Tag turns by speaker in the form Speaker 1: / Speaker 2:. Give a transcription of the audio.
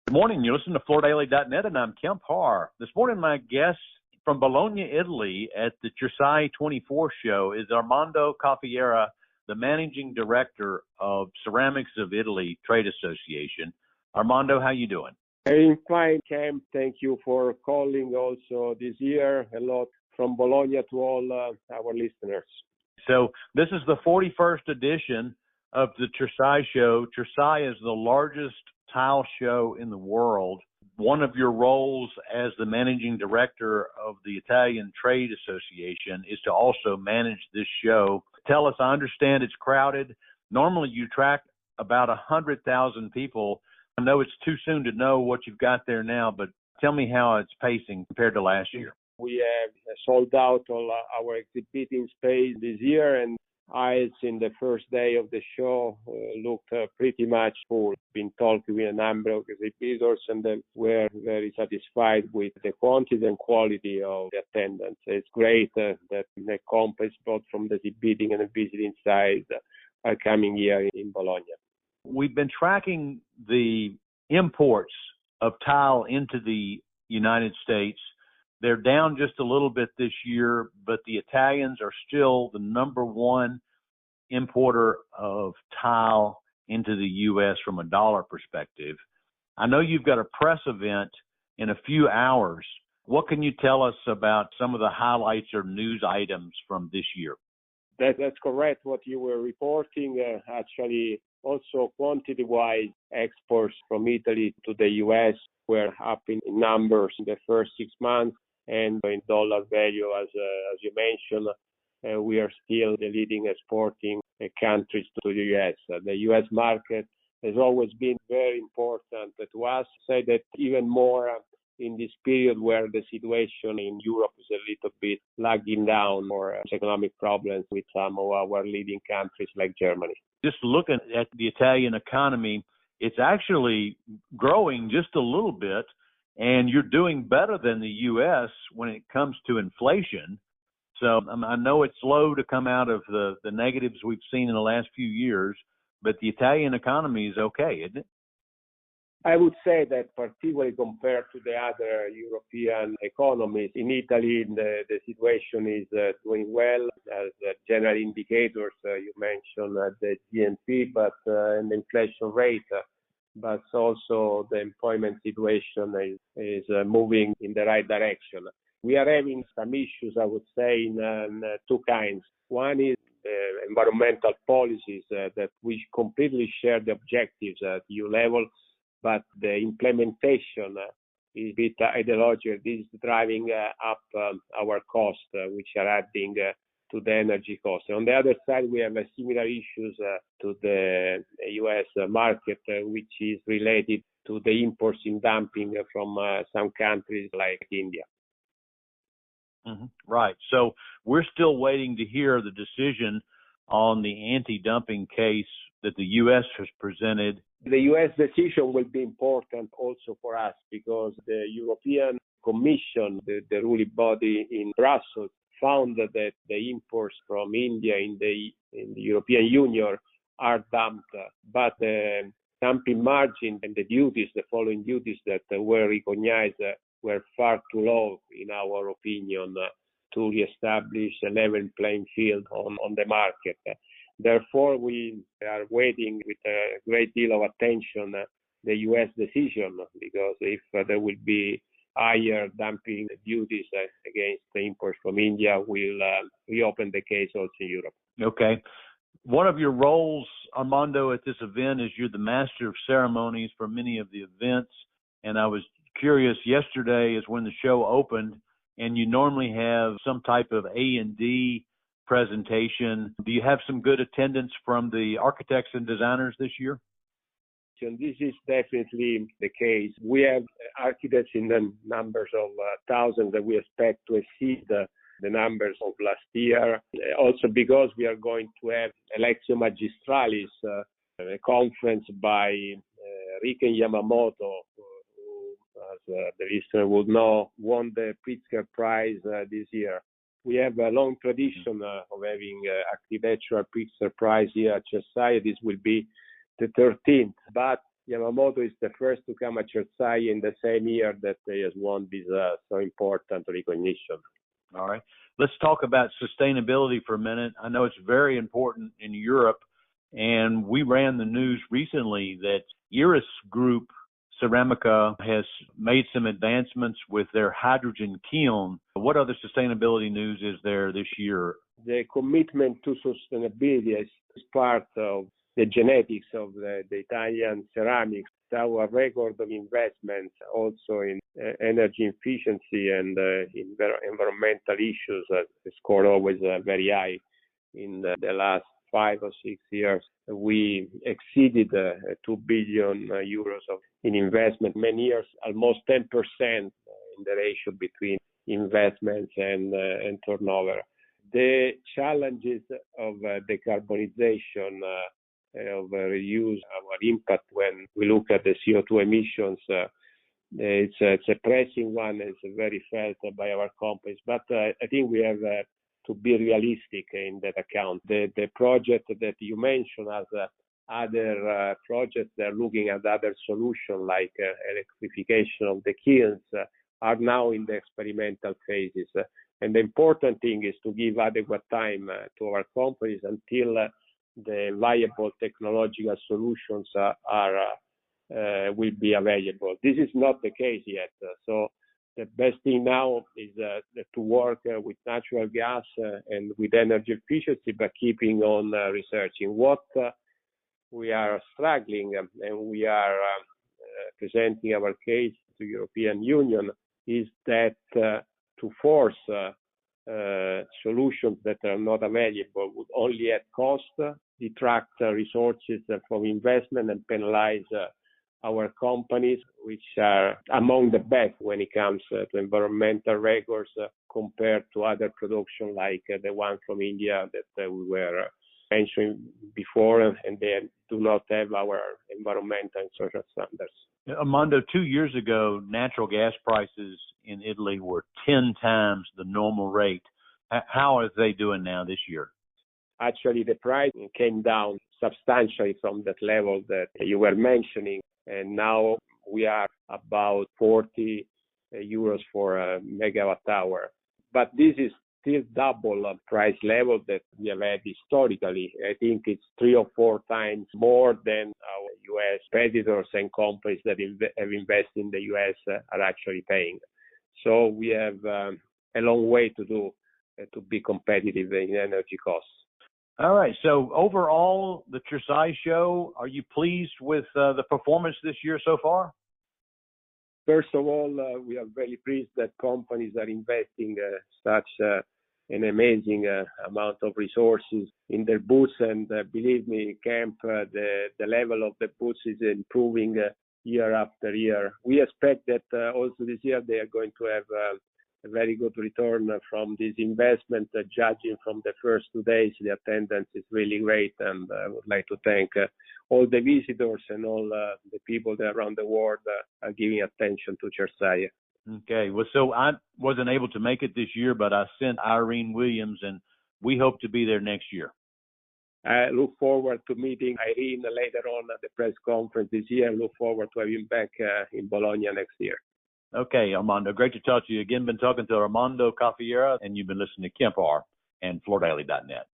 Speaker 1: Good morning. You're listening to FloorDaily.net, and I'm Kemp Harr. This morning, my guest from Bologna, Italy, at the Cersaie 24 show is Armando Cafiero, the managing director of Ceramics of Italy Trade Association. Armando, how you doing?
Speaker 2: I'm fine, Kemp. Thank you for calling also this year. Hello from Bologna to all our listeners.
Speaker 1: So this is the 41st edition of the Cersaie show. Cersaie is the largest tile show in the world. One of your roles as the managing director of the Italian Trade Association is to also manage this show. Tell us, I understand it's crowded. Normally you track about 100,000 people. I know it's too soon to know what you've got there now, but tell me how it's pacing compared to last year.
Speaker 2: We have sold out all our exhibiting space this year, and aisles in the first day of the show looked pretty much full. Been talking with a number of exhibitors, and we're very satisfied with the quantity and quality of the attendance. It's great that the companies both from the exhibiting and the visiting side are coming here in Bologna.
Speaker 1: We've been tracking the imports of tile into the United States. They're down just a little bit this year, but the Italians are still the number one importer of tile into the U.S. from a dollar perspective. I know you've got a press event in a few hours. What can you tell us about some of the highlights or news items from this year?
Speaker 2: That's correct, what you were reporting. Actually, also quantity-wise, exports from Italy to the U.S. were up in numbers in the first 6 months, and in dollar value, as you mentioned, we are still the leading exporting countries to the U.S. The U.S. market has always been very important to us. Say that even more in this period where the situation in Europe is a little bit lagging down or economic problems with some of our leading countries like Germany.
Speaker 1: Just looking at the Italian economy, it's actually growing just a little bit, and you're doing better than the U.S. when it comes to inflation. So I know it's slow to come out of the negatives we've seen in the last few years, but the Italian economy is okay, isn't it?
Speaker 2: I would say that particularly compared to the other European economies, in Italy the situation is doing well. As general indicators, you mentioned the GNP, but and the inflation rate, but also the employment situation is moving in the right direction. We are having some issues, I would say, in two kinds. One is the environmental policies that we completely share the objectives at EU level, but the implementation is a bit ideological. This is driving up our costs, which are adding to the energy costs. On the other side, we have similar issues to the U.S. market, which is related to the imports in dumping from some countries like India.
Speaker 1: Mm-hmm. Right. So we're still waiting to hear the decision on the anti-dumping case that the U.S. has presented.
Speaker 2: The U.S. decision will be important also for us because the European Commission, the ruling body in Brussels, found that the imports from India in the European Union are dumped, but the dumping margin and the duties, the following duties that were recognized were far too low, in our opinion, to reestablish a level playing field on the market. Therefore, we are waiting with a great deal of attention the U.S. decision, because if there will be higher dumping duties against the imports from India, we'll reopen the case also in Europe.
Speaker 1: Okay. One of your roles, Armando, at this event is you're the master of ceremonies for many of the events, and I was curious, yesterday is when the show opened, and you normally have some type of A&D presentation. Do you have some good attendance from the architects and designers this year?
Speaker 2: This is definitely the case. We have architects in the numbers of thousands that we expect to exceed the numbers of last year. Also because we are going to have Lectio Magistralis, a conference by Riken Yamamoto, who, as the listener would know, won the Pritzker Prize this year. We have a long tradition of having architectural Pritzker Prize here at Cersaie. This will be the 13th, but Yamamoto is the first to come at Cersaie in the same year that they has won this so important recognition.
Speaker 1: All right. Let's talk about sustainability for a minute. I know it's very important in Europe, and we ran the news recently that Iris Group Ceramica has made some advancements with their hydrogen kiln. What other sustainability news is there this year?
Speaker 2: The commitment to sustainability is part of the genetics of the Italian ceramics. Our record of investments also in energy efficiency and environmental issues scored always very high. In the last 5 or 6 years, we exceeded 2 billion euros in investment. Many years, almost 10% in the ratio between investments and turnover. The challenges of decarbonization of reduce our impact when we look at the CO2 emissions. It's a pressing one. It's very felt by our companies, but I think we have to be realistic in that account. The project that you mentioned as other projects that are looking at other solutions like electrification of the kilns are now in the experimental phases. And the important thing is to give adequate time to our companies until the viable technological solutions will be available. This is not the case yet. So the best thing now is to work with natural gas and with energy efficiency, but keeping on researching. What we are struggling and we are presenting our case to European Union is that to force solutions that are not available would only add cost, detract resources from investment, and penalize our companies, which are among the best when it comes to environmental records compared to other production like the one from India that we were mentioning before, and they do not have our environmental and social standards.
Speaker 1: Armando, 2 years ago, natural gas prices in Italy were 10 times the normal rate. How are they doing now this year?
Speaker 2: Actually, the price came down substantially from that level that you were mentioning, and now we are about 40 euros for a megawatt hour. But this is still double price level that we have had historically. I think it's 3 or 4 times more than our U.S. competitors and companies that have invested in the U.S. are actually paying. So we have a long way to do to be competitive in energy costs.
Speaker 1: All right. So overall, the Cersaie show, are you pleased with the performance this year so far?
Speaker 2: First of all, we are very pleased that companies are investing such an amazing amount of resources in their booths. And believe me, Kemp, the level of the booths is improving year after year. We expect that also this year they are going to have a very good return from this investment. Judging from the first 2 days, the attendance is really great, and I would like to thank all the visitors and all the people that around the world are giving attention to Cersaie.
Speaker 1: Okay. Well, so I wasn't able to make it this year, but I sent Irene Williams, and we hope to be there next year.
Speaker 2: I look forward to meeting Irene later on at the press conference this year. I look forward to having back in Bologna next year. Okay,
Speaker 1: Armando, great to talk to you again. Been talking to Armando Cafiero, and you've been listening to Kemp Harr and FloorDaily.net.